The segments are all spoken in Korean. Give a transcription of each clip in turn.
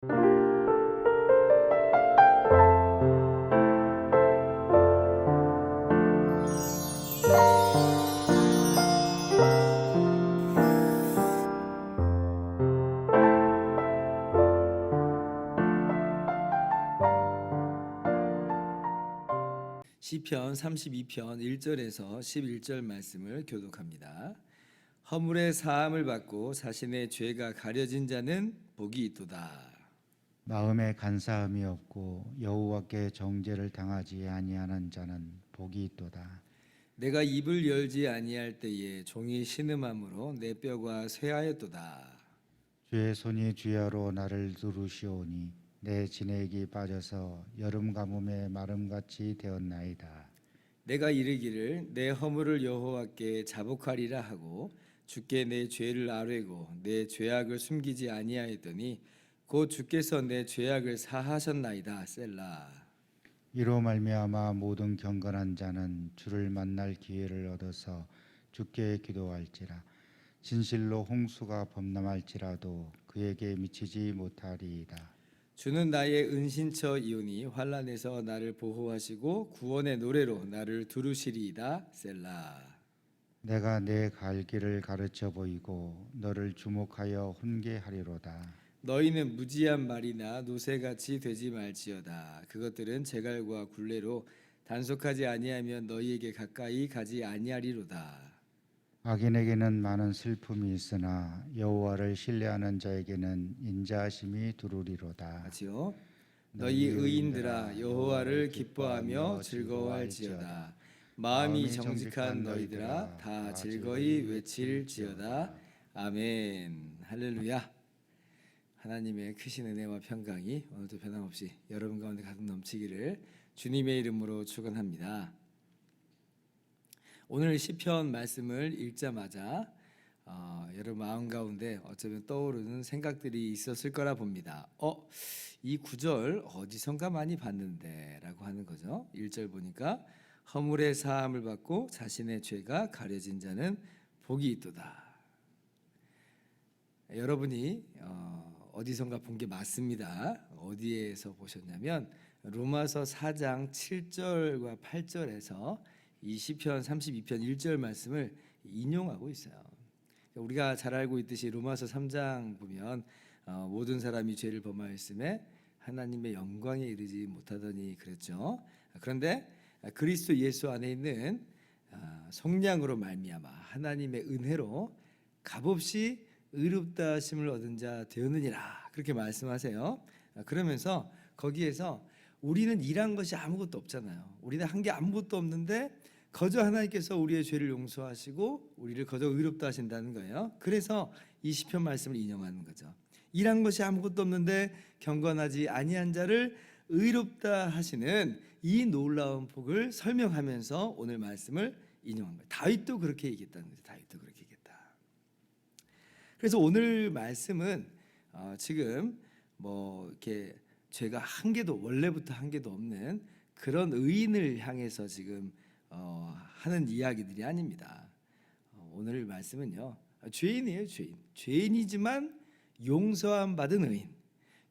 시편 32편 1절에서 11절 말씀을 교독합니다. 허물의 사함을 받고 자신의 죄가 가려진 자는 복이 있도다. 마음에 간사함이 없고 여호와께 정죄를 당하지 아니하는 자는 복이 있도다. 내가 입을 열지 아니할 때에 종이 신음함으로 내 뼈가 쇠하였도다. 주의 손이 주야로 나를 두르시오니 내 진액이 빠져서 여름 가뭄의 마름같이 되었나이다. 내가 이르기를 내 허물을 여호와께 자복하리라 하고 주께 내 죄를 아뢰고 내 죄악을 숨기지 아니하였더니 곧 주께서 내 죄악을 사하셨나이다. 셀라. 이로 말미암아 모든 경건한 자는 주를 만날 기회를 얻어서 주께 기도할지라. 진실로 홍수가 범람할지라도 그에게 미치지 못하리이다. 주는 나의 은신처이오니 환난에서 나를 보호하시고 구원의 노래로 나를 두르시리이다. 셀라. 내가 내 갈 길을 가르쳐 보이고 너를 주목하여 훈계하리로다. 너희는 무지한 말이나 노새같이 되지 말지어다. 그것들은 제갈과 굴레로 단속하지 아니하면 너희에게 가까이 가지 아니하리로다. 악인에게는 많은 슬픔이 있으나 여호와를 신뢰하는 자에게는 인자하심이 두루리로다. 같이요. 너희 의인들아 여호와를 기뻐하며 즐거워할지어다. 마음이 정직한 너희들아 다 즐거이 외칠지어다. 아멘. 할렐루야. 하나님의 크신 은혜와 평강이 오늘도 변함없이 여러분 가운데 가득 넘치기를 주님의 이름으로 축원합니다. 오늘 시편 말씀을 읽자마자 여러분 마음 가운데 어쩌면 떠오르는 생각들이 있었을 거라 봅니다. 이 구절 어디선가 많이 봤는데 라고 하는 거죠. 1절 보니까 허물의 사함을 받고 자신의 죄가 가려진 자는 복이 있도다. 여러분이 어디선가 본 게 맞습니다. 어디에서 보셨냐면 로마서 4장 7절과 8절에서 이 시편 32편 1절 말씀을 인용하고 있어요. 우리가 잘 알고 있듯이 로마서 3장 보면 모든 사람이 죄를 범하였음에 하나님의 영광에 이르지 못하더니 그랬죠. 그런데 그리스도 예수 안에 있는 성량으로 말미암아 하나님의 은혜로 값없이 의롭다 하심을 얻은 자 되었느니라 그렇게 말씀하세요. 그러면서 거기에서 우리는 일한 것이 아무것도 없잖아요. 우리는 한 게 아무것도 없는데 거저 하나님께서 우리의 죄를 용서하시고 우리를 거저 의롭다 하신다는 거예요. 그래서 이 시편 말씀을 인용하는 거죠. 일한 것이 아무것도 없는데 경건하지 아니한 자를 의롭다 하시는 이 놀라운 복을 설명하면서 오늘 말씀을 인용한 거예요. 다윗도 그렇게 얘기했다는 거죠. 다윗도 그렇게 얘기했다. 그래서 오늘 말씀은 지금 뭐 이렇게 죄가 한 개도 원래부터 한 개도 없는 그런 의인을 향해서 지금 하는 이야기들이 아닙니다. 오늘 말씀은요 죄인이에요. 죄인이지만 용서함 받은 의인,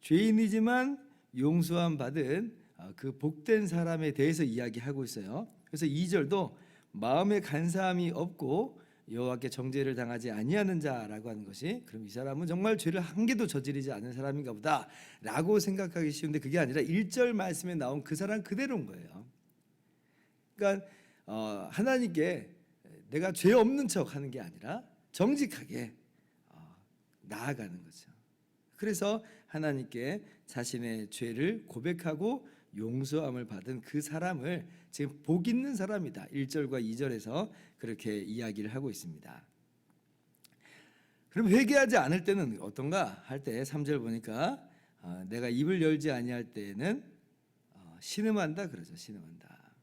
죄인이지만 용서함 받은 그 복된 사람에 대해서 이야기하고 있어요. 그래서 2절도 마음에 간사함이 없고 여호와께 정죄를 당하지 아니하는 자라고 하는 것이 그럼 이 사람은 정말 죄를 한 개도 저지르지 않은 사람인가 보다라고 생각하기 쉬운데 그게 아니라 1절 말씀에 나온 그 사람 그대로인 거예요. 그러니까 하나님께 내가 죄 없는 척 하는 게 아니라 정직하게 나아가는 거죠. 그래서 하나님께 자신의 죄를 고백하고 용서함을 받은 그 사람을 지금 복 있는 사람이다. 1절과 2절에서 그렇게 이야기를 하고 있습니다. 그럼 회개하지 않을 때는 어떤가 할 때 3절 보니까 내가 입을 열지 아니할 때에는 신음한다 그러죠. 신음한다.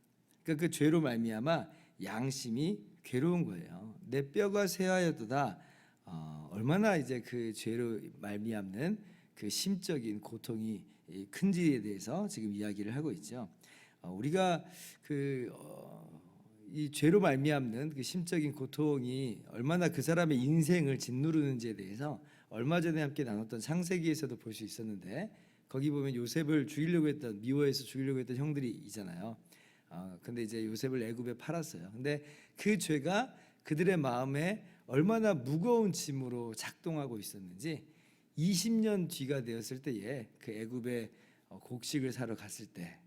그러니까 그 죄로 말미암아 양심이 괴로운 거예요. 내 뼈가 쇠하였도다. 얼마나 이제 그 죄로 말미암는 그 심적인 고통이 큰지에 대해서 지금 이야기를 하고 있죠. 우리가 이 죄로 말미암는 그 심적인 고통이 얼마나 그 사람의 인생을 짓누르는지에 대해서 얼마 전에 함께 나눴던 창세기에서도 볼 수 있었는데 거기 보면 요셉을 죽이려고 했던 미워해서 죽이려고 했던 형들이 있잖아요. 근데 이제 요셉을 애굽에 팔았어요. 근데 그 죄가 그들의 마음에 얼마나 무거운 짐으로 작동하고 있었는지 20년 뒤가 되었을 때에 그 애굽에 곡식을 사러 갔을 때,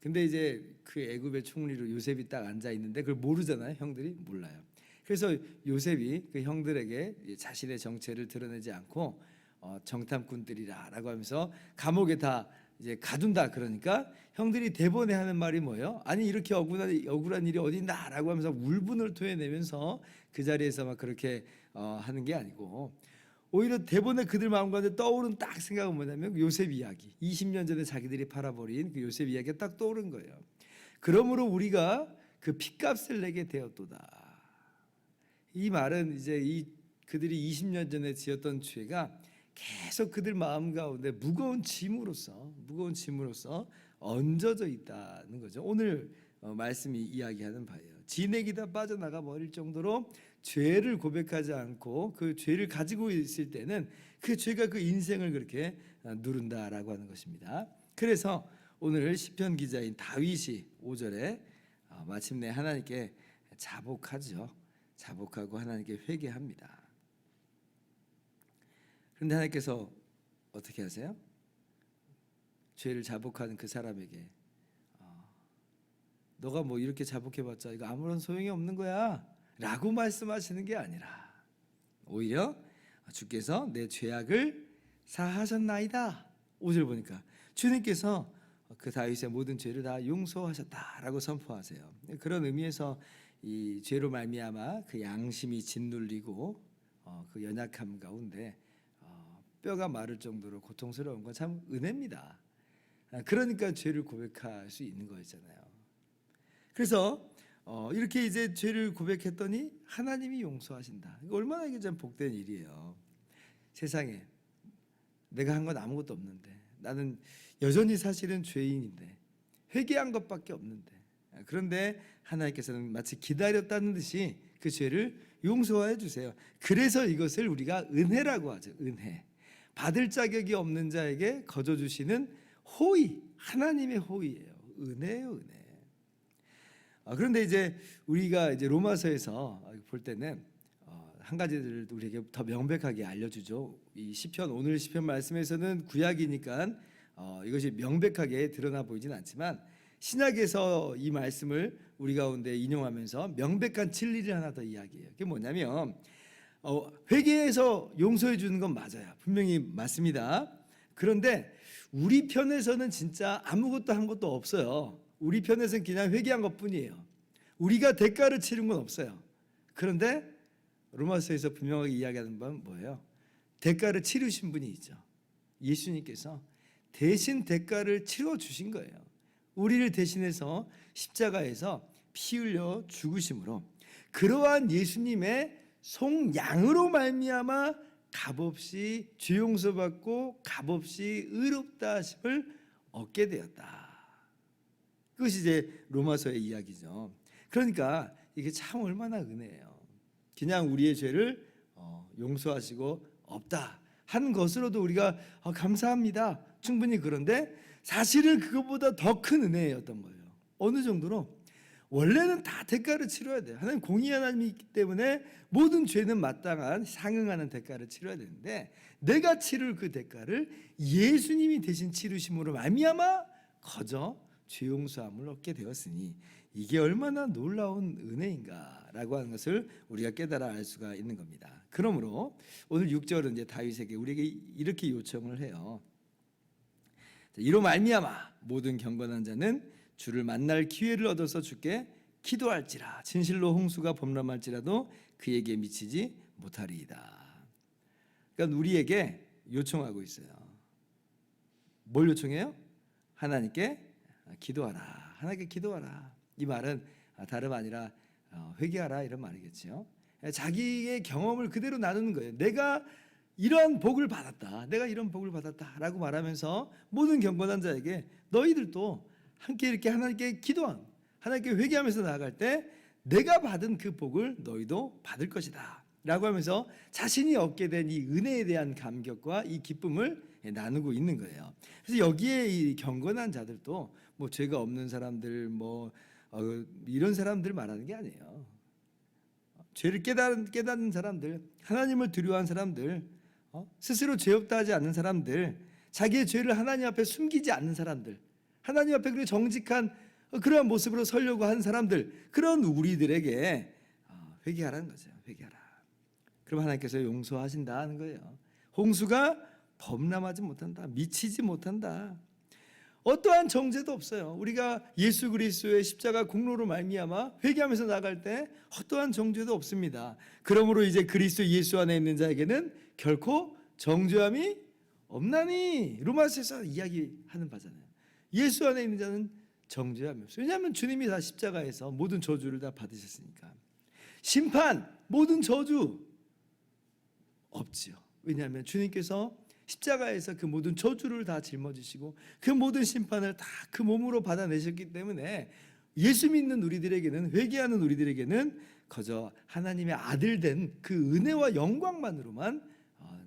근데 이제 그 애굽의 총리로 요셉이 딱 앉아 있는데 그걸 모르잖아요. 형들이 몰라요. 그래서 요셉이 그 형들에게 자신의 정체를 드러내지 않고 정탐꾼들이라라고 하면서 감옥에 다 이제 가둔다. 그러니까 형들이 대번에 하는 말이 뭐예요? 아니 이렇게 억울한 일이 어디 있나라고 하면서 울분을 토해내면서 그 자리에서 막 그렇게 하는 게 아니고 오히려 대본에 그들 마음 가운데 떠오른 딱 생각은 뭐냐면 요셉 이야기, 20년 전에 자기들이 팔아버린 그 요셉 이야기가 딱 떠오른 거예요. 그러므로 우리가 그 핏값을 내게 되었도다. 이 말은 이제 그들이 20년 전에 지었던 죄가 계속 그들 마음 가운데 무거운 짐으로서 얹어져 있다는 거죠. 오늘 말씀이 이야기하는 바예요. 진액이 다 빠져나가 버릴 정도로 죄를 고백하지 않고 그 죄를 가지고 있을 때는 그 죄가 그 인생을 그렇게 누른다라고 하는 것입니다. 그래서 오늘 시편 기자인 다윗이 5절에 마침내 하나님께 자복하죠. 자복하고 하나님께 회개합니다. 그런데 하나님께서 어떻게 하세요? 죄를 자복하는 그 사람에게 너가 뭐 이렇게 자복해봤자 이거 아무런 소용이 없는 거야 라고 말씀하시는 게 아니라 오히려 주께서 내 죄악을 사하셨나이다. 5절 보니까 주님께서 그 다윗의 모든 죄를 다 용서하셨다라고 선포하세요. 그런 의미에서 이 죄로 말미암아 그 양심이 짓눌리고 그 연약함 가운데 뼈가 마를 정도로 고통스러운 건 참 은혜입니다. 그러니까 죄를 고백할 수 있는 거였잖아요. 그래서 이렇게 이제 죄를 고백했더니 하나님이 용서하신다. 이거 얼마나 이게 참 복된 일이에요. 세상에 내가 한 건 아무것도 없는데, 나는 여전히 사실은 죄인인데 회개한 것밖에 없는데, 그런데 하나님께서는 마치 기다렸다는 듯이 그 죄를 용서해 주세요. 그래서 이것을 우리가 은혜라고 하죠. 은혜. 받을 자격이 없는 자에게 거저 주시는 호의, 하나님의 호의예요. 은혜예요, 은혜. 그런데 이제 우리가 이제 로마서에서 볼 때는 한 가지를 우리에게 더 명백하게 알려주죠. 이 시편, 오늘 시편 말씀에서는 구약이니까 이것이 명백하게 드러나 보이진 않지만 신약에서 이 말씀을 우리 가운데 인용하면서 명백한 진리를 하나 더 이야기해요. 그게 뭐냐면 회개해서 용서해 주는 건 맞아요. 분명히 맞습니다. 그런데 우리 편에서는 진짜 아무것도 한 것도 없어요. 우리 편에서는 그냥 회개한 것뿐이에요. 우리가 대가를 치른 건 없어요. 그런데 로마서에서 분명하게 이야기하는 바는 뭐예요? 대가를 치르신 분이 있죠. 예수님께서 대신 대가를 치러 주신 거예요. 우리를 대신해서 십자가에서 피 흘려 죽으심으로 그러한 예수님의 송양으로 말미암아 값없이 죄 용서받고 값없이 의롭다 하심을 얻게 되었다. 그것이 이제 로마서의 이야기죠. 그러니까 이게 참 얼마나 은혜예요. 그냥 우리의 죄를 용서하시고 없다 한 것으로도 우리가 감사합니다. 충분히. 그런데 사실은 그것보다 더 큰 은혜였던 거예요. 어느 정도로 원래는 다 대가를 치러야 돼요. 하나님 공의한 하나님이기 때문에 모든 죄는 마땅한 상응하는 대가를 치러야 되는데 내가 치를 그 대가를 예수님이 대신 치르심으로 말미암아 거저 죄 용서함을 얻게 되었으니 이게 얼마나 놀라운 은혜인가라고 하는 것을 우리가 깨달아 알 수가 있는 겁니다. 그러므로 오늘 6절은 이제 다윗에게 우리에게 이렇게 요청을 해요. 이로 말미암아 모든 경건한 자는 주를 만날 기회를 얻어서 주께 기도할지라 진실로 홍수가 범람할지라도 그에게 미치지 못하리이다. 그러니까 우리에게 요청하고 있어요. 뭘 요청해요? 하나님께 기도하라. 하나님께 기도하라. 이 말은 다름 아니라 회개하라 이런 말이겠죠. 자기의 경험을 그대로 나누는 거예요. 내가 이런 복을 받았다. 내가 이런 복을 받았다라고 말하면서 모든 경건한 자에게 너희들도 함께 이렇게 하나님께 하나님께 회개하면서 나아갈 때 내가 받은 그 복을 너희도 받을 것이다. 라고 하면서 자신이 얻게 된 이 은혜에 대한 감격과 이 기쁨을 나누고 있는 거예요. 그래서 여기에 이 경건한 자들도 뭐 죄가 없는 사람들 이런 사람들 말하는 게 아니에요. 죄를 깨닫는 사람들, 하나님을 두려워하는 사람들, 스스로 죄 없다 하지 않는 사람들, 자기의 죄를 하나님 앞에 숨기지 않는 사람들, 하나님 앞에 그 정직한 그러한 모습으로 서려고 하는 사람들, 그런 우리들에게 회개하라는 거죠. 회개하라. 그럼 하나님께서 용서하신다 하는 거예요. 홍수가 범람하지 못한다. 미치지 못한다. 어떠한 정죄도 없어요. 우리가 예수 그리스도의 십자가 공로로 말미암아 회개하면서 나갈 때 어떠한 정죄도 없습니다. 그러므로 이제 그리스도 예수 안에 있는 자에게는 결코 정죄함이 없나니 로마서에서 이야기하는 바잖아요. 예수 안에 있는 자는 정죄함이 없어요. 왜냐하면 주님이 다 십자가에서 모든 저주를 다 받으셨으니까. 심판, 모든 저주 없지요. 왜냐하면 주님께서 십자가에서 그 모든 저주를 다 짊어지시고 그 모든 심판을 다 그 몸으로 받아내셨기 때문에 예수 믿는 우리들에게는, 회개하는 우리들에게는 그저 하나님의 아들 된 그 은혜와 영광만으로만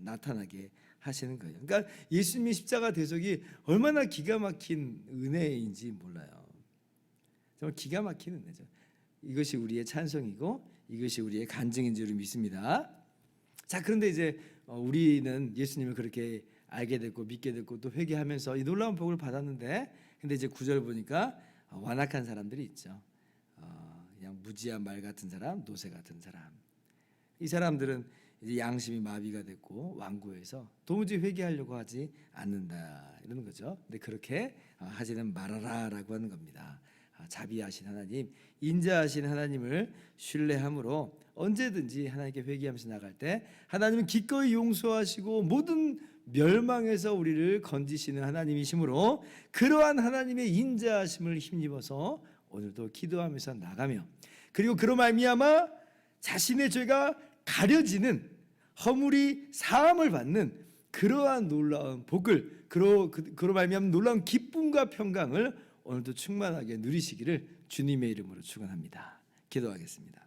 나타나게 하시는 거예요. 그러니까 예수님의 십자가 대속이 얼마나 기가 막힌 은혜인지 몰라요. 정말 기가 막힌 은혜죠. 이것이 우리의 찬송이고 이것이 우리의 간증인 줄 믿습니다. 자, 그런데 이제 우리는 예수님을 그렇게 알게 됐고 믿게 됐고 또 회개하면서 이 놀라운 복을 받았는데, 근데 이제 9절 보니까 완악한 사람들이 있죠. 그냥 무지한 말 같은 사람, 노새 같은 사람. 이 사람들은 이제 양심이 마비가 됐고 완고해서 도무지 회개하려고 하지 않는다 이러는 거죠. 근데 그렇게 하지는 말아라라고 하는 겁니다. 자비하신 하나님, 인자하신 하나님을 신뢰함으로 언제든지 하나님께 회개하면서 나갈 때 하나님은 기꺼이 용서하시고 모든 멸망에서 우리를 건지시는 하나님이시므로 그러한 하나님의 인자하심을 힘입어서 오늘도 기도하면서 나가며, 그리고 그로 말미암아 자신의 죄가 가려지는 허물이 사함을 받는 그러한 놀라운 복을, 그로 말미암은 놀라운 기쁨과 평강을 오늘도 충만하게 누리시기를 주님의 이름으로 축원합니다. 기도하겠습니다.